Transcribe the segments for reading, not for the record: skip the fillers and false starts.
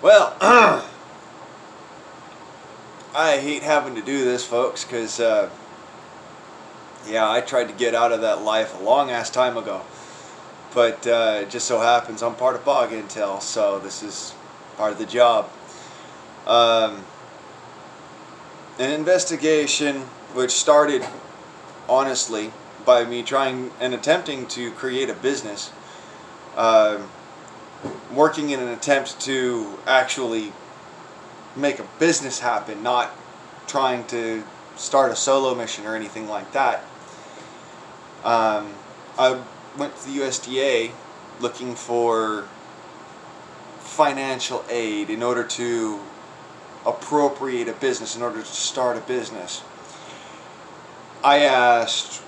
Well, I hate having to do this, folks, because, yeah, I tried to get out of that life a long-ass time ago. But it just so happens I'm part of Bog Intel, so this is part of the job. An investigation which started, honestly, by me trying and attempting to create a business, working in an attempt to actually make a business happen, not trying to start a solo mission or anything like that. I went to the USDA looking for financial aid in order to appropriate a business, in order to start a business. I asked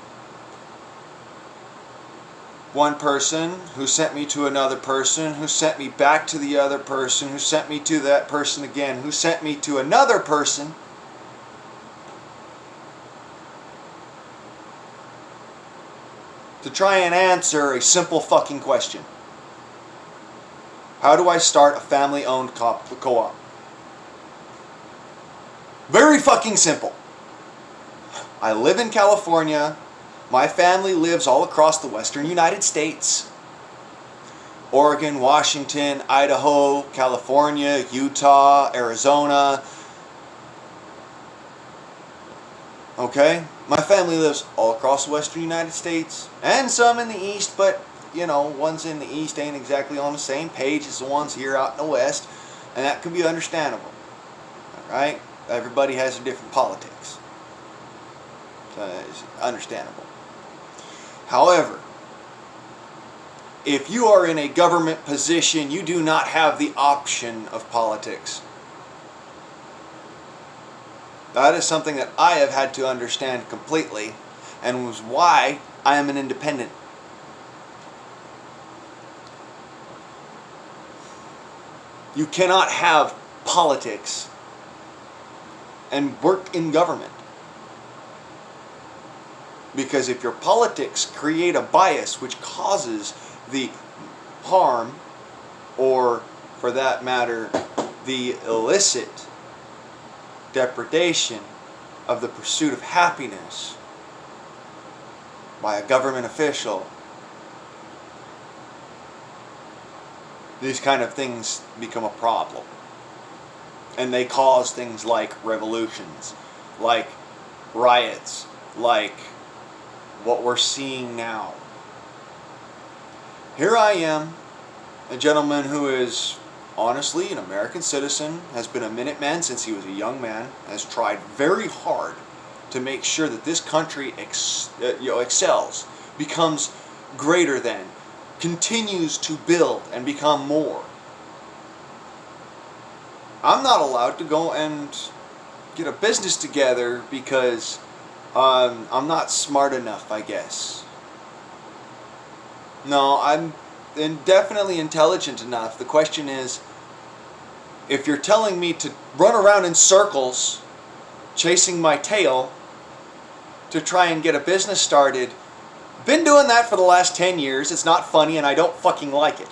one person, who sent me to another person, who sent me back to the other person, who sent me to that person again, who sent me to another person. To try and answer a simple fucking question. How do I start a family-owned co-op? Very fucking simple. I live in California. My family lives all across the western United States. Oregon, Washington, Idaho, California, Utah, Arizona. Okay? My family lives all across the western United States. And some in the east, but, you know, ones in the east ain't exactly on the same page as the ones here out in the west. And that can be understandable. Alright? Everybody has a different politics. So it's understandable. However, if you are in a government position, you do not have the option of politics. That is something that I have had to understand completely, and was why I am an independent. You cannot have politics and work in government. Because if your politics create a bias which causes the harm, or for that matter, the illicit depredation of the pursuit of happiness by a government official, these kind of things become a problem. And they cause things like revolutions, like riots, like what we're seeing now. Here I am, a gentleman who is honestly an American citizen, has been a Minuteman since he was a young man, has tried very hard to make sure that this country excels, becomes greater than, continues to build and become more. I'm not allowed to go and get a business together because I'm not smart enough, I guess. No, I'm definitely intelligent enough. The question is, if you're telling me to run around in circles, chasing my tail, to try and get a business started, been doing that for the last 10 years. It's not funny and I don't fucking like it.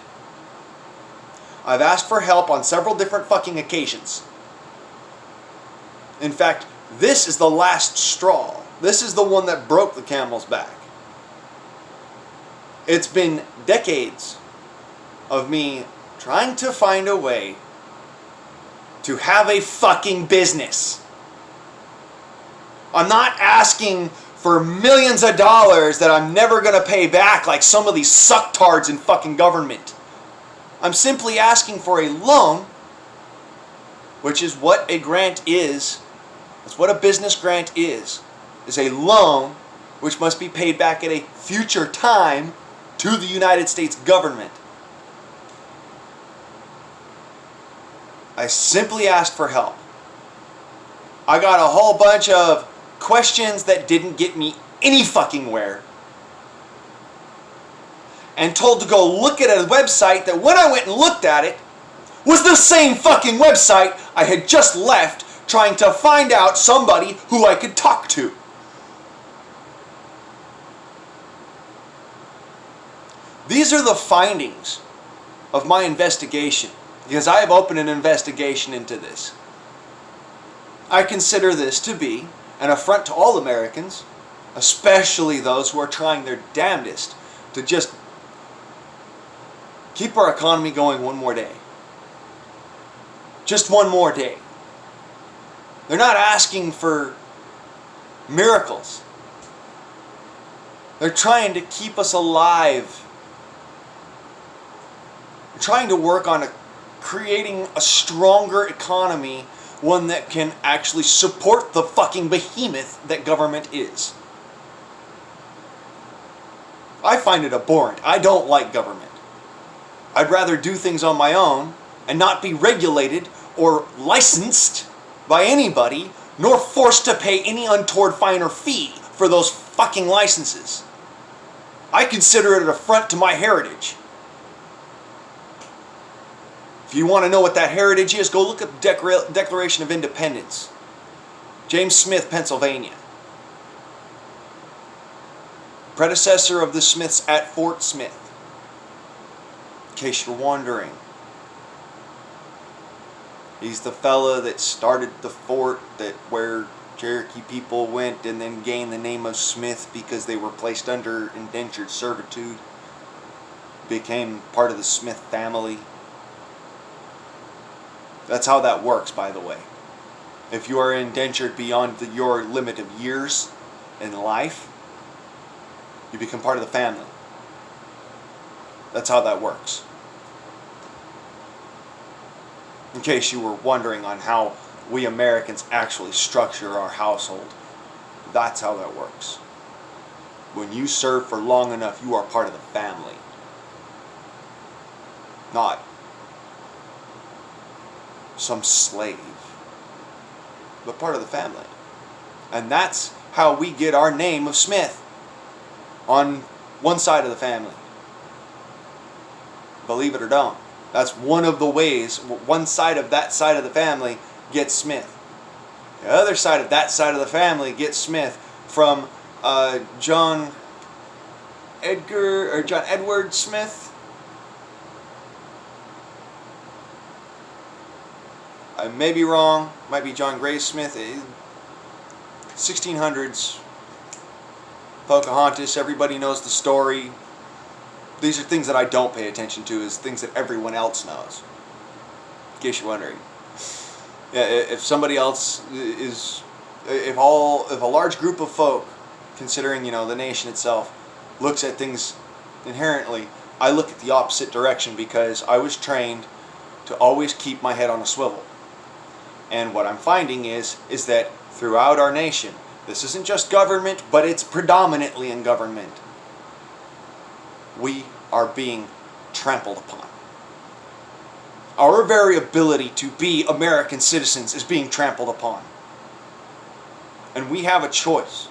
I've asked for help on several different fucking occasions. In fact, this is the last straw. This is the one that broke the camel's back. It's been decades of me trying to find a way to have a fucking business. I'm not asking for millions of dollars that I'm never going to pay back like some of these sucktards in fucking government. I'm simply asking for a loan, which is what a grant is. That's what a business grant is a loan which must be paid back at a future time to the United States government. I simply asked for help. I got a whole bunch of questions that didn't get me any fucking where. And told to go look at a website that when I went and looked at it was the same fucking website I had just left trying to find out somebody who I could talk to. These are the findings of my investigation. because I have opened an investigation into this. I consider this to be an affront to all Americans, especially those who are trying their damnedest to just keep our economy going one more day. Just one more day. They're not asking for miracles. They're trying to keep us alive. They're trying to work on creating a stronger economy, one that can actually support the fucking behemoth that government is. I find it abhorrent. I don't like government. I'd rather do things on my own and not be regulated or licensed by anybody, nor forced to pay any untoward fine or fee for those fucking licenses. I consider it an affront to my heritage. If you want to know what that heritage is, go look at the Declaration of Independence. James Smith, Pennsylvania. Predecessor of the Smiths at Fort Smith. In case you're wondering. He's the fella that started the fort where Cherokee people went and then gained the name of Smith because they were placed under indentured servitude. Became part of the Smith family. That's how that works, by the way. If you are indentured beyond your limit of years in life, you become part of the family. That's how that works. In case you were wondering on how we Americans actually structure our household, that's how that works. When you serve for long enough, you are part of the family. Not some slave, but part of the family. And that's how we get our name of Smith, on one side of the family. Believe it or don't. That's one of the ways one side of that side of the family gets Smith. The other side of that side of the family gets Smith from John Edward Smith. I may be wrong. Might be John Gray Smith. 1600s. Pocahontas. Everybody knows the story. These are things that I don't pay attention to, is things that everyone else knows. In case you're wondering. If somebody else is, if a large group of folk, considering, the nation itself, looks at things inherently, I look at the opposite direction because I was trained to always keep my head on a swivel. And what I'm finding is that throughout our nation, this isn't just government, but it's predominantly in government, we are being trampled upon. Our very ability to be American citizens is being trampled upon. And we have a choice.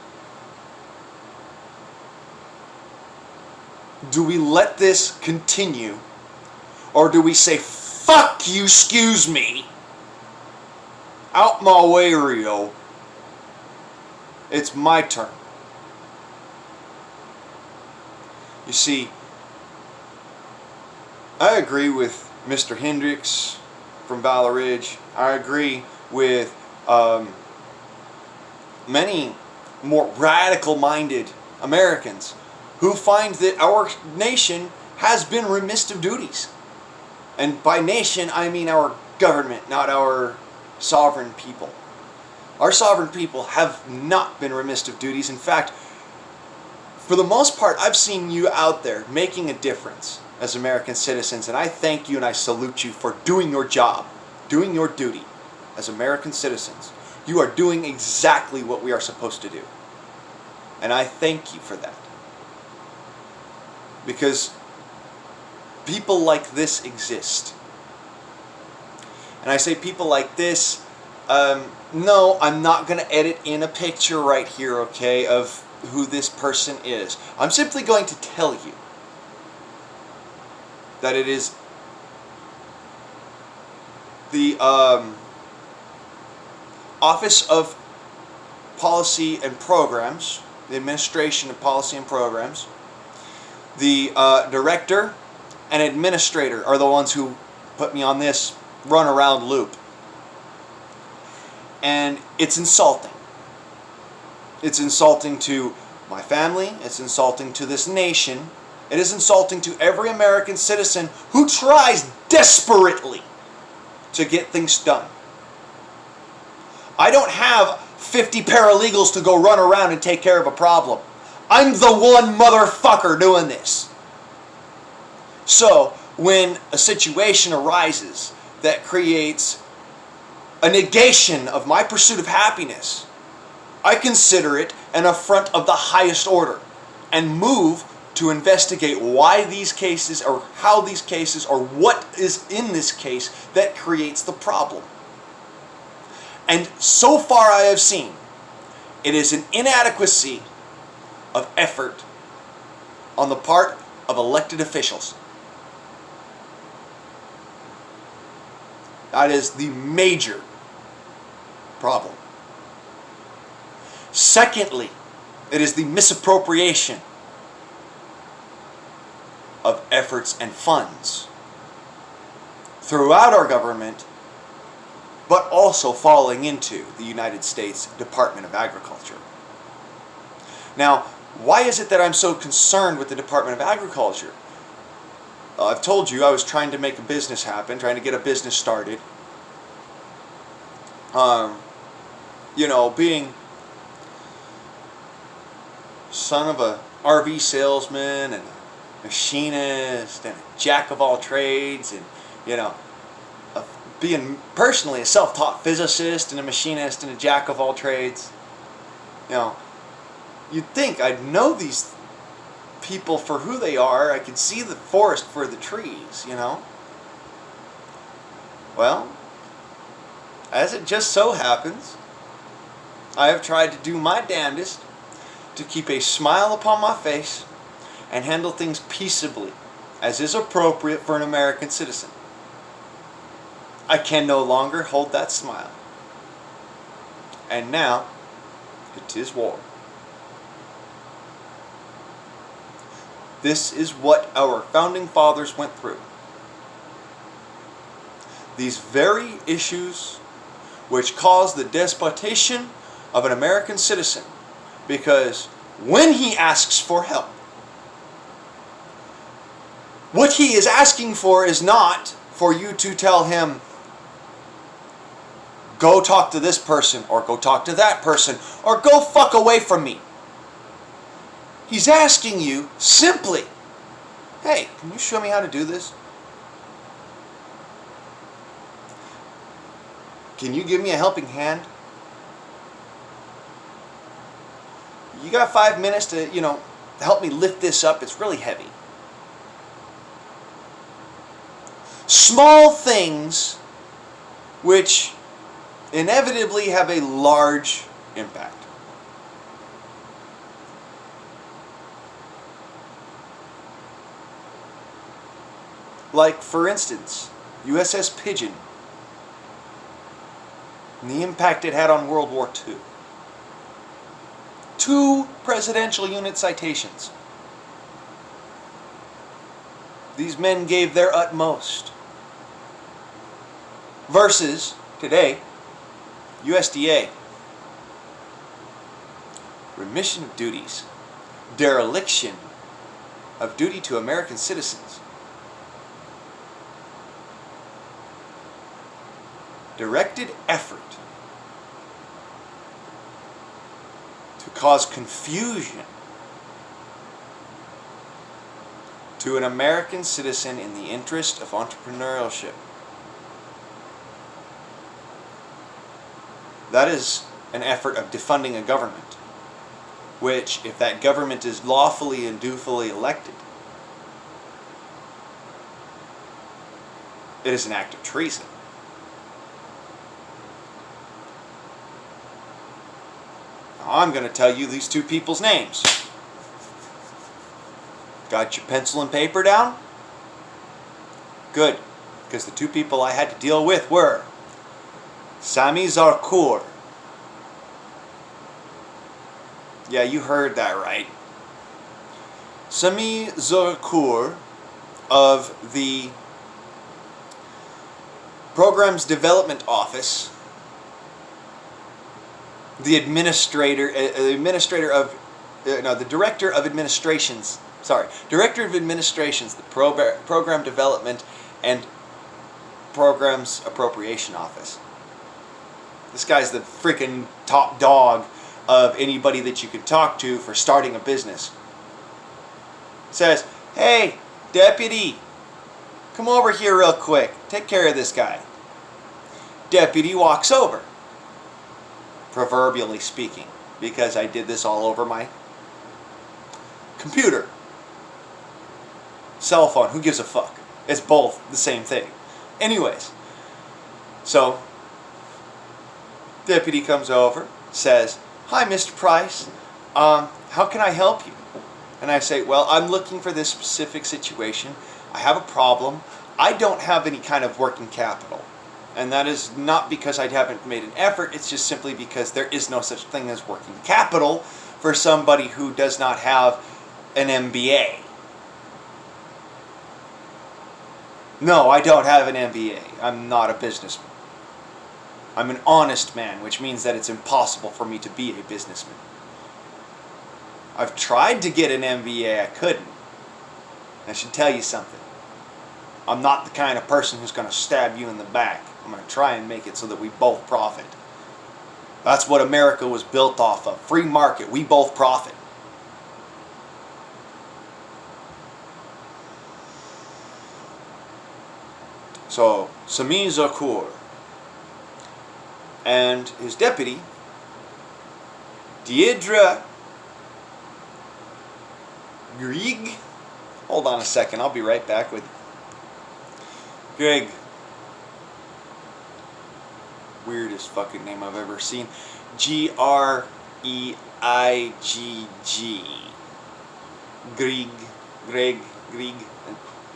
Do we let this continue, or do we say, fuck you, excuse me, out my way, Rio, it's my turn. You see, I agree with Mr. Hendricks from Valor Ridge. I agree with many more radical-minded Americans who find that our nation has been remiss of duties. And by nation, I mean our government, not our sovereign people. Our sovereign people have not been remiss of duties. In fact, for the most part, I've seen you out there making a difference as American citizens, and I thank you and I salute you for doing your job, doing your duty as American citizens. You are doing exactly what we are supposed to do. And I thank you for that. Because people like this exist. And I say people like this, no, I'm not going to edit in a picture right here, okay, of who this person is. I'm simply going to tell you that it is the Office of Policy and Programs, the Administration of Policy and Programs, the Director and Administrator are the ones who put me on this runaround loop. And it's insulting. It's insulting to my family. It's insulting to this nation. It is insulting to every American citizen who tries desperately to get things done. I don't have 50 paralegals to go run around and take care of a problem. I'm the one motherfucker doing this. So, when a situation arises that creates a negation of my pursuit of happiness, I consider it an affront of the highest order and move to investigate why these cases, or how these cases, or what is in this case that creates the problem. And so far I have seen, it is an inadequacy of effort on the part of elected officials. That is the major problem. Secondly, it is the misappropriation of efforts and funds throughout our government, but also falling into the United States Department of Agriculture. Now, why is it that I'm so concerned with the Department of Agriculture? I've told you I was trying to make a business happen, trying to get a business started. You know, being son of a RV salesman and a machinist and a jack of all trades, and, you know, being personally a self-taught physicist and a machinist and a jack of all trades, you know, you'd think I'd know these people for who they are. I could see the forest for the trees, you know. Well, as it just so happens, I have tried to do my damnedest to keep a smile upon my face and handle things peaceably, as is appropriate for an American citizen. I can no longer hold that smile. And now, it is war. This is what our founding fathers went through. These very issues which caused the despotation of an American citizen, because when he asks for help, what he is asking for is not for you to tell him, go talk to this person, or go talk to that person, or go fuck away from me. He's asking you simply, hey, can you show me how to do this? Can you give me a helping hand? You got 5 minutes to, you know, help me lift this up? It's really heavy. Small things which inevitably have a large impact. Like, for instance, USS Pigeon and the impact it had on World War II. 2 presidential unit citations. These men gave their utmost. Versus, today, USDA. Remission of duties. Dereliction of duty to American citizens. Directed effort to cause confusion to an American citizen in the interest of entrepreneurship. That is an effort of defunding a government, which, if that government is lawfully and dutifully elected, it is an act of treason. I'm going to tell you these 2 people's names. Got your pencil and paper down? Good, because the 2 people I had to deal with were Sami Zarkur. Yeah, you heard that right. Sami Zarkur of the Programs Development Office, the Director of Administrations, the Program Development and Programs Appropriation Office. This guy's the freaking top dog of anybody that you could talk to for starting a business. Says, "Hey, deputy, come over here real quick. Take care of this guy." Deputy walks over. Proverbially speaking, because I did this all over my computer. Cell phone, who gives a fuck? It's both the same thing. Anyways, so deputy comes over, says, "Hi, Mr. Price. How can I help you?" And I say, "Well, I'm looking for this specific situation. I have a problem. I don't have any kind of working capital. And that is not because I haven't made an effort. It's just simply because there is no such thing as working capital for somebody who does not have an MBA. No, I don't have an MBA. I'm not a businessman. I'm an honest man, which means that it's impossible for me to be a businessman. I've tried to get an MBA, I couldn't. I should tell you something. I'm not the kind of person who's going to stab you in the back. I'm going to try and make it so that we both profit. That's what America was built off of. Free market. We both profit. So, Sami Zakur and his deputy, Deidre Grieg. Hold on a second. I'll be right back with Greg. Weirdest fucking name I've ever seen. Greigg. Greg.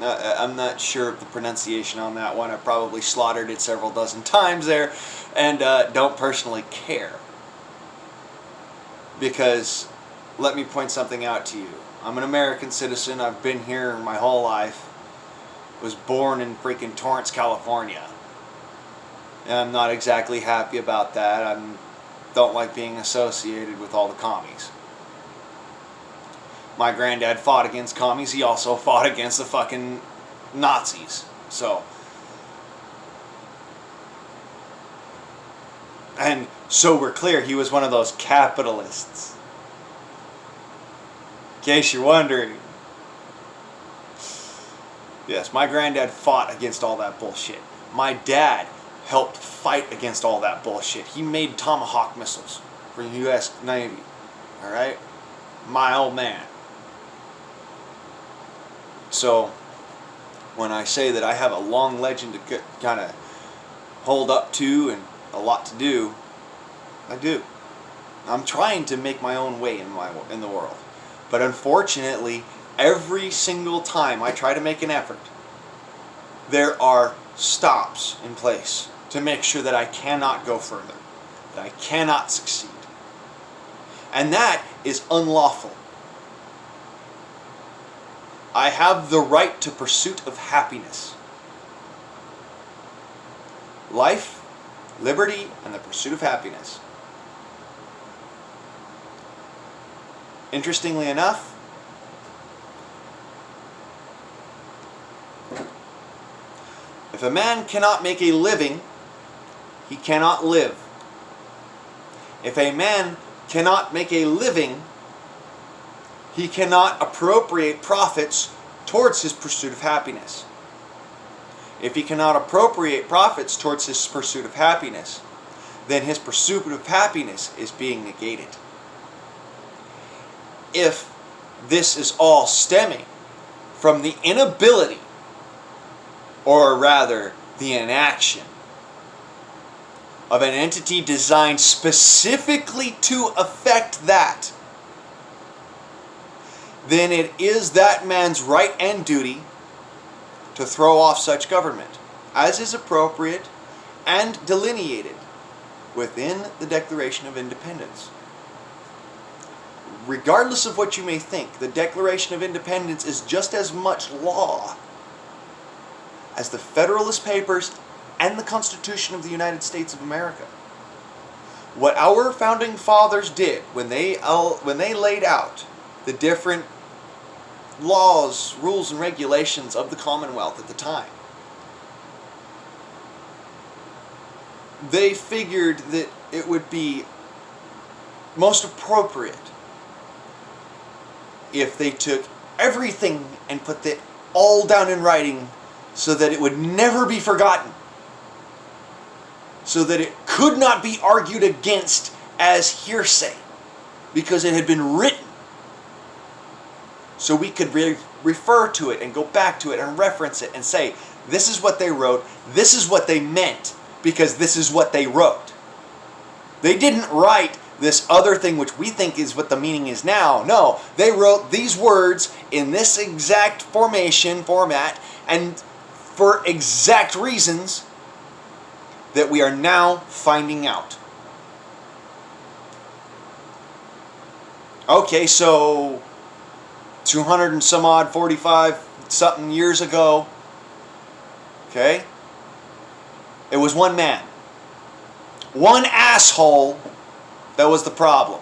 I'm not sure of the pronunciation on that one. I probably slaughtered it several dozen times there, and don't personally care. Because, let me point something out to you. I'm an American citizen. I've been here my whole life. Was born in freaking Torrance, California. And I'm not exactly happy about that. I don't like being associated with all the commies. My granddad fought against commies. He also fought against the fucking Nazis. So. And so we're clear, he was one of those capitalists. In case you're wondering. Yes, my granddad fought against all that bullshit. My dad helped fight against all that bullshit. He made Tomahawk missiles for the U.S. Navy. Alright? My old man. So, when I say that I have a long legend to kind of hold up to and a lot to do, I do. I'm trying to make my own way in the world. But unfortunately, every single time I try to make an effort, there are stops in place to make sure that I cannot go further, that I cannot succeed. And that is unlawful. I have the right to pursuit of happiness. Life, liberty, and the pursuit of happiness. Interestingly enough, if a man cannot make a living, he cannot live. If a man cannot make a living, he cannot appropriate profits towards his pursuit of happiness. If he cannot appropriate profits towards his pursuit of happiness, then his pursuit of happiness is being negated. If this is all stemming from the inability, or rather the inaction, of an entity designed specifically to affect that, then it is that man's right and duty to throw off such government, as is appropriate and delineated within the Declaration of Independence. Regardless of what you may think, the Declaration of Independence is just as much law as the Federalist Papers and the Constitution of the United States of America. What our founding fathers did when they laid out the different laws, rules, and regulations of the Commonwealth at the time, they figured that it would be most appropriate if they took everything and put it all down in writing so that it would never be forgotten, so that it could not be argued against as hearsay, because it had been written. So we could refer to it and go back to it and reference it and say, this is what they wrote, this is what they meant, because this is what they wrote. They didn't write this other thing which we think is what the meaning is now. No, they wrote these words in this exact format, and for exact reasons that we are now finding out. Okay, so 200 and some odd, 45 something years ago, okay, it was one man, one asshole that was the problem.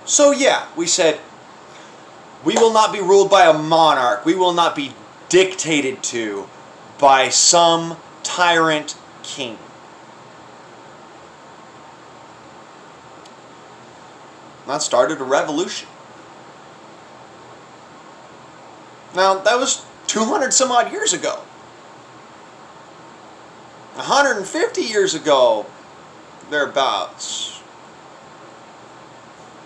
So yeah, we said, we will not be ruled by a monarch. We will not be dictated to by some tyrant king. That started a revolution. Now, that was 200 some odd years ago. 150 years ago, thereabouts,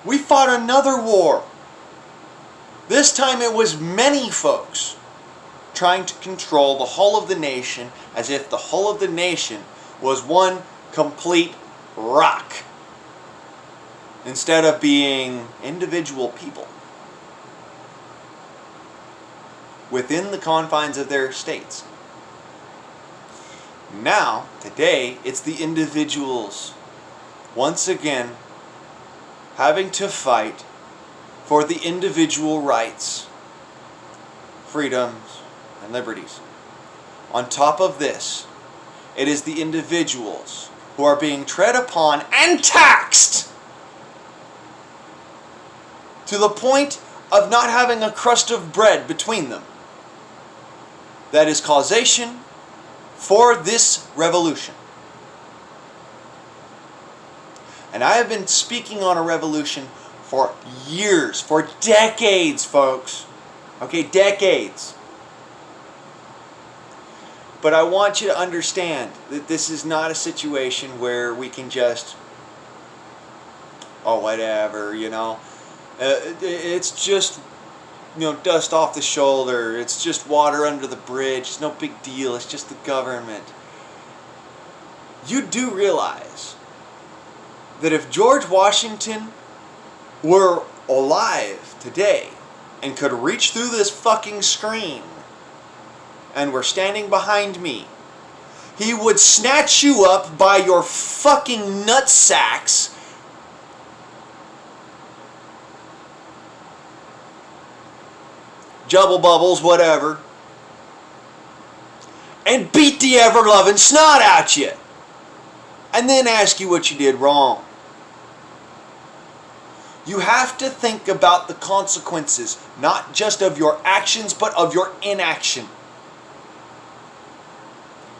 we fought another war. This time it was many folks trying to control the whole of the nation, as if the whole of the nation was one complete rock, instead of being individual people within the confines of their states. Now, today, it's the individuals once again having to fight for the individual rights, freedoms, and liberties. On top of this, it is the individuals who are being tread upon and taxed to the point of not having a crust of bread between them. That is causation for this revolution. And I have been speaking on a revolution for years, for decades, folks. Okay, decades. But I want you to understand that this is not a situation where we can just, oh, whatever, you know. It's just, you know, dust off the shoulder. It's just water under the bridge. It's no big deal. It's just the government. You do realize that if George Washington were alive today and could reach through this fucking screen and were standing behind me, he would snatch you up by your fucking nutsacks jubble bubbles, whatever, and beat the ever-loving snot out you, and then ask you what you did wrong. You have to think about the consequences, not just of your actions, but of your inaction.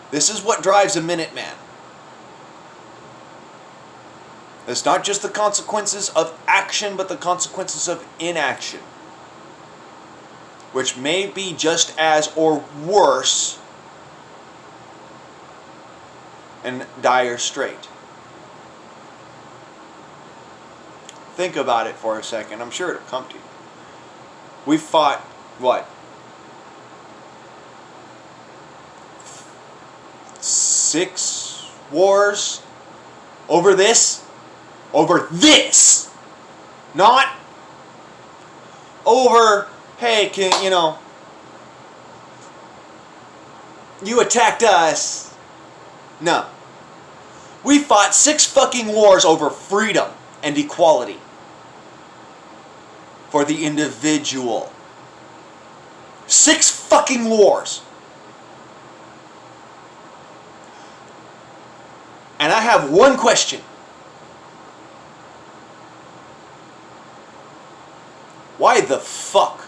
This is what drives a Minuteman. It's not just the consequences of action, but the consequences of inaction, which may be just as or worse and dire straight. Think about it for a second. I'm sure it'll come to you. We fought, what? 6 wars over this? Over this! Not over, hey, you know, you attacked us. No. We fought 6 fucking wars over freedom and equality for the individual. 6 fucking wars. And I have one question. Why the fuck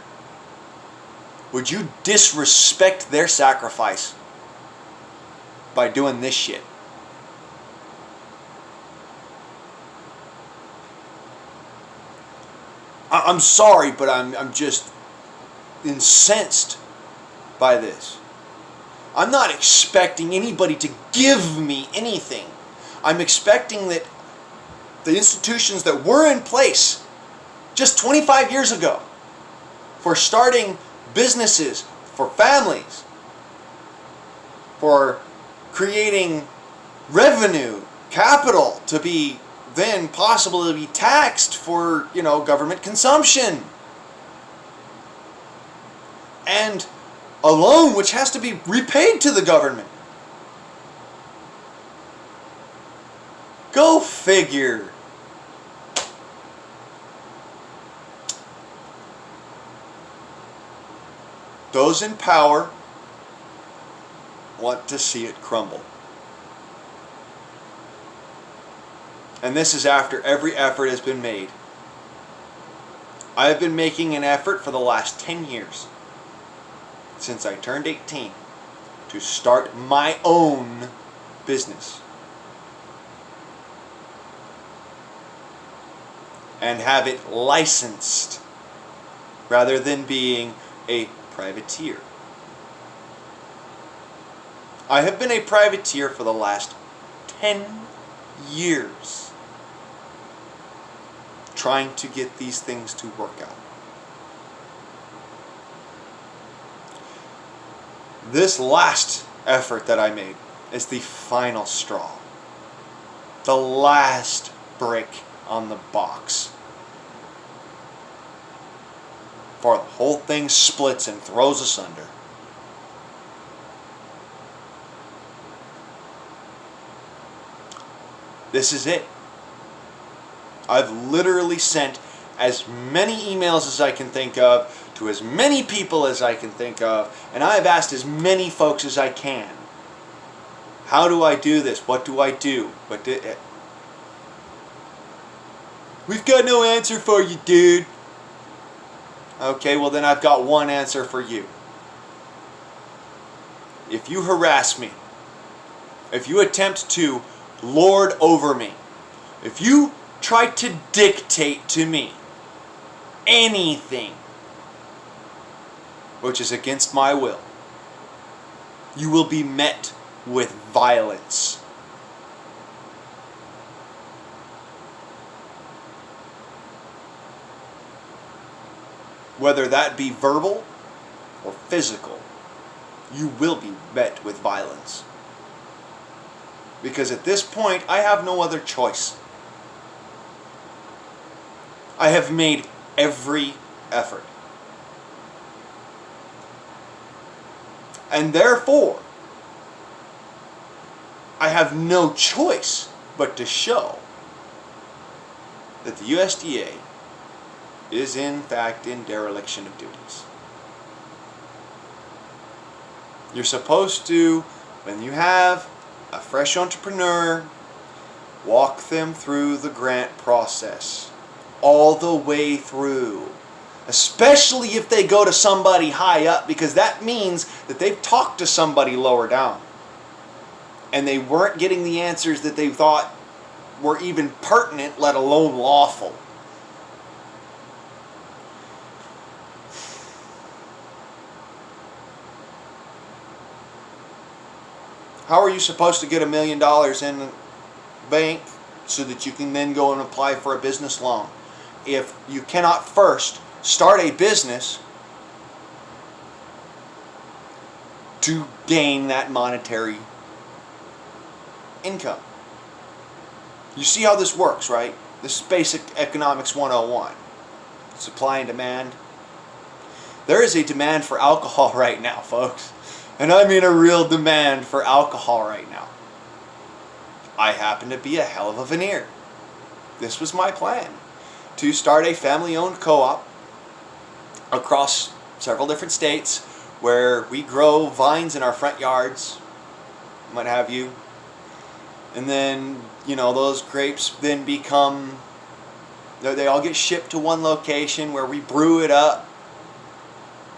would you disrespect their sacrifice by doing this shit? I'm sorry, but I'm just incensed by this. I'm not expecting anybody to give me anything. I'm expecting that the institutions that were in place just 25 years ago for starting businesses, for families, for creating revenue, capital to be then possible to be taxed for, government consumption. And a loan which has to be repaid to the government. Go figure. Those in power want to see it crumble. And this is after every effort has been made. I have been making an effort for the last 10 years, since I turned 18, to start my own business. And have it licensed, rather than being a privateer. I have been a privateer for the last 10 years, trying to get these things to work out. This last effort that I made is the final straw. The last brick on the box. Before the whole thing splits and throws asunder. This is it. I've literally sent as many emails as I can think of to as many people as I can think of, and I've asked as many folks as I can. How do I do this? What do I do? We've got no answer for you, dude. Okay, well then I've got one answer for you. If you harass me, if you attempt to lord over me, if you try to dictate to me anything which is against my will, you will be met with violence. Whether that be verbal or physical, you will be met with violence. Because at this point, I have no other choice. I have made every effort. And therefore, I have no choice but to show that the USDA is in fact in dereliction of duties. You're supposed to, when you have a fresh entrepreneur, walk them through the grant process. All the way through. Especially if they go to somebody high up, because that means that they've talked to somebody lower down. And they weren't getting the answers that they thought were even pertinent, let alone lawful. How are you supposed to get $1 million in the bank so that you can then go and apply for a business loan if you cannot first start a business to gain that monetary income? You see how this works, right? This is basic economics 101. Supply and demand. There is a demand for alcohol right now, folks. And I mean a real demand for alcohol right now. I happen to be a hell of a veneer. This was my plan, to start a family-owned co-op across several different states where we grow vines in our front yards, what have you, And then, you know, those grapes then become, they all get shipped to one location where we brew it up,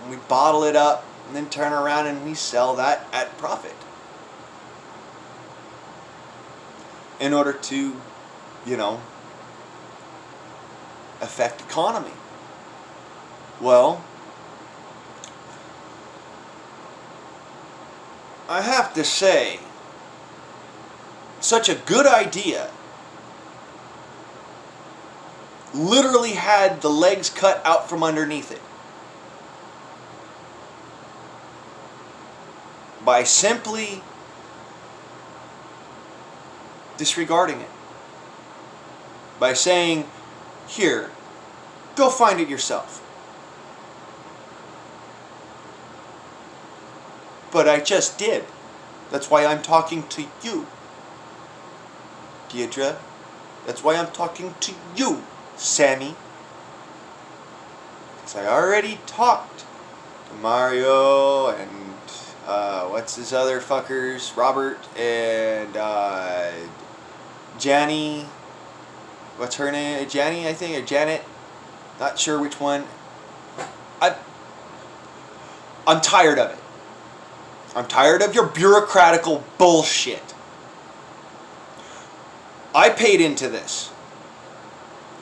and we bottle it up, and then turn around and we sell that at profit. In order to, you know, affect economy. Well, I have to say, such a good idea literally had the legs cut out from underneath it by simply disregarding it, by saying, here, go find it yourself. But I just did. That's why I'm talking to you, Deidre. That's why I'm talking to you, Sammy. Because I already talked to Mario and what's his other fuckers, Robert and Janny. What's her name? Janny, I think, or Janet. Not sure which one. I'm tired of it. I'm tired of your bureaucratical bullshit. I paid into this.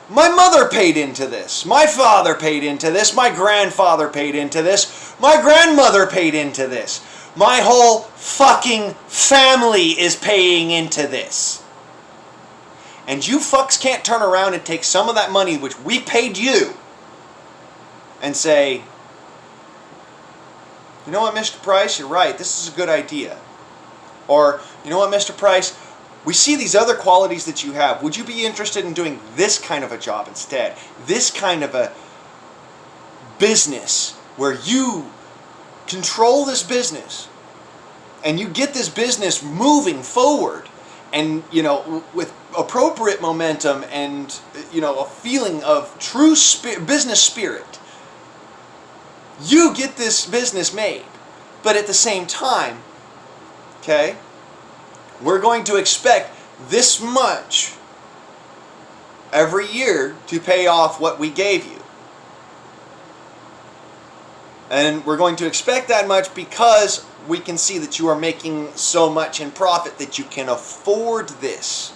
My mother paid into this. My father paid into this. My grandfather paid into this. My grandmother paid into this. My whole fucking family is paying into this. And you fucks can't turn around and take some of that money which we paid you and say, you know what, Mr. Price, you're right, this is a good idea. Or, you know what, Mr. Price, we see these other qualities that you have. Would you be interested in doing this kind of a job instead? This kind of a business where you control this business and you get this business moving forward and, you know, with appropriate momentum and, you know, a feeling of true business spirit. You get this business made, but at the same time, okay, we're going to expect this much every year to pay off what we gave you. And we're going to expect that much because we can see that you are making so much in profit that you can afford this.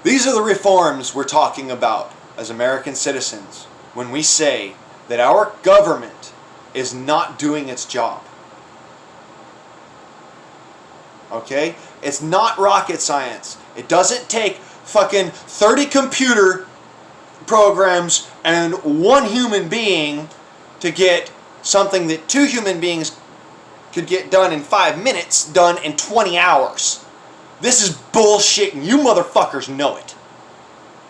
These are the reforms we're talking about as American citizens when we say that our government is not doing its job. Okay? It's not rocket science. It doesn't take fucking 30 computer programs and one human being to get something that 2 human beings could get done in 5 minutes done in 20 hours. This is bullshit and you motherfuckers know it.